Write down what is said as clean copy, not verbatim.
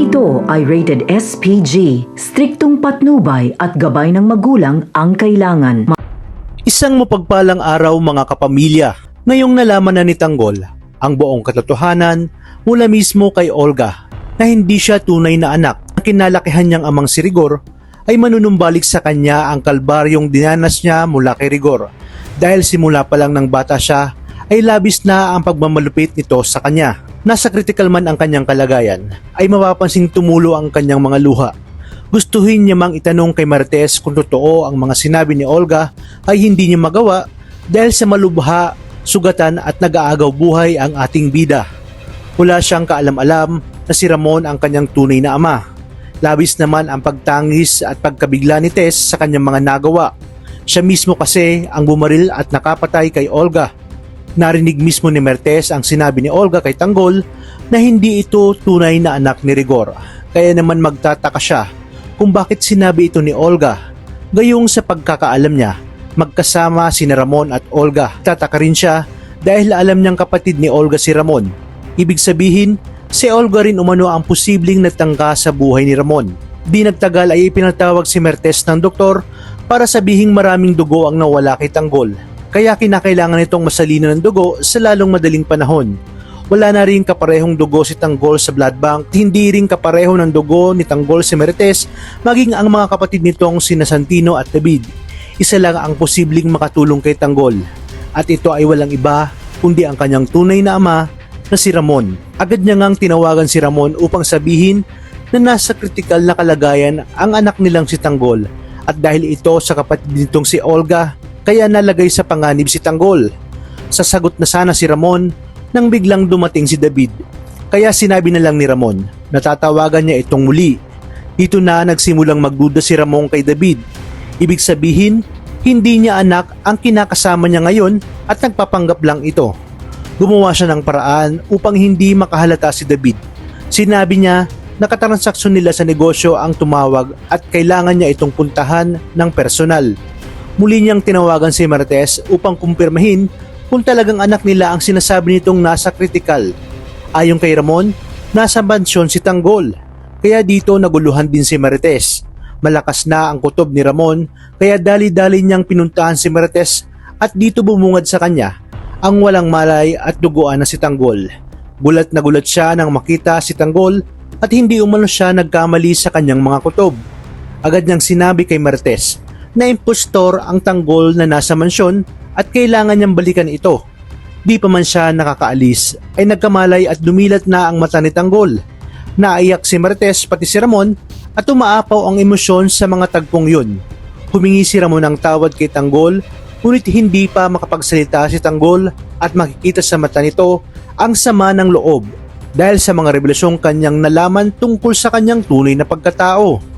ito ay rated SPG, striktong patnubay at gabay ng magulang ang kailangan. Isang mapagpalang araw mga kapamilya. Ngayong nalaman na ni Tanggol ang buong katotohanan mula mismo kay Olga na hindi siya tunay na anak. Ang kinalakihan niyang amang si Rigor ay manunumbalik sa kanya ang kalbaryong dinanas niya mula kay Rigor. Dahil simula pa lang ng bata siya ay labis na ang pagmamalupit nito sa kanya. Nasa critical man ang kanyang kalagayan ay mapapansing tumulo ang kanyang mga luha. Gustuhin niya mang itanong kay Marites kung totoo ang mga sinabi ni Olga ay hindi niya magawa dahil sa malubha, sugatan at nag-aagaw buhay ang ating bida. Wala siyang kaalam-alam na si Ramon ang kanyang tunay na ama. Labis naman ang pagtangis at pagkabigla ni Tess sa kanyang mga nagawa. Siya mismo kasi ang bumaril at nakapatay kay Olga. Narinig mismo ni Marites ang sinabi ni Olga kay Tanggol na hindi ito tunay na anak ni Rigor. Kaya naman magtataka siya kung bakit sinabi ito ni Olga. Gayong sa pagkakaalam niya, magkasama sina Ramon at Olga. Tataka rin siya dahil alam niyang kapatid ni Olga si Ramon. Ibig sabihin, si Olga rin umano ang posibleng nagtangka sa buhay ni Ramon. Di nagtagal ay ipinatawag si Marites ng doktor para sabihing maraming dugo ang nawala kay Tanggol. Kaya kinakailangan itong masalina ng dugo sa lalong madaling panahon. Wala na rin kaparehong dugo si Tanggol sa blood bank, hindi rin kapareho ng dugo ni Tanggol si Marites, maging ang mga kapatid nitong sina Santino at David. Isa lang ang posibleng makatulong kay Tanggol, at ito ay walang iba kundi ang kanyang tunay na ama na si Ramon. Agad niya ngang tinawagan si Ramon upang sabihin na nasa kritikal na kalagayan ang anak nilang si Tanggol, at dahil ito sa kapatid nitong si Olga, kaya nalagay sa panganib si Tanggol. Sasagot na sana si Ramon nang biglang dumating si David. Kaya sinabi na lang ni Ramon na tatawagan niya itong muli. Dito na nagsimulang magduda si Ramon kay David. Ibig sabihin, hindi niya anak ang kinakasama niya ngayon at nagpapanggap lang ito. Gumawa siya ng paraan upang hindi makahalata si David. Sinabi niya na katransaksyon nila sa negosyo ang tumawag at kailangan niya itong puntahan ng personal. Muli niyang tinawagan si Marites upang kumpirmahin kung talagang anak nila ang sinasabi nitong nasa kritikal. Ayon kay Ramon, nasa mansyon si Tanggol. Kaya dito naguluhan din si Marites. Malakas na ang kutob ni Ramon kaya dali-dali niyang pinuntahan si Marites at dito bumungad sa kanya ang walang malay at duguan na si Tanggol. Gulat na gulat siya nang makita si Tanggol at hindi umano siya nagkamali sa kanyang mga kutob. Agad niyang sinabi kay Marites na impostor ang Tanggol na nasa mansyon at kailangan niyang balikan ito. Di pa man siya nakakaalis ay nagkamalay at dumilat na ang mata ni Tanggol. Naiyak si Marites pati si Ramon at umaapaw ang emosyon sa mga tagpong yun. Humingi si Ramon ng tawad kay Tanggol, ngunit hindi pa makapagsalita si Tanggol at makikita sa mata nito ang sama ng loob dahil sa mga revelasyong kanyang nalaman tungkol sa kanyang tunay na pagkatao.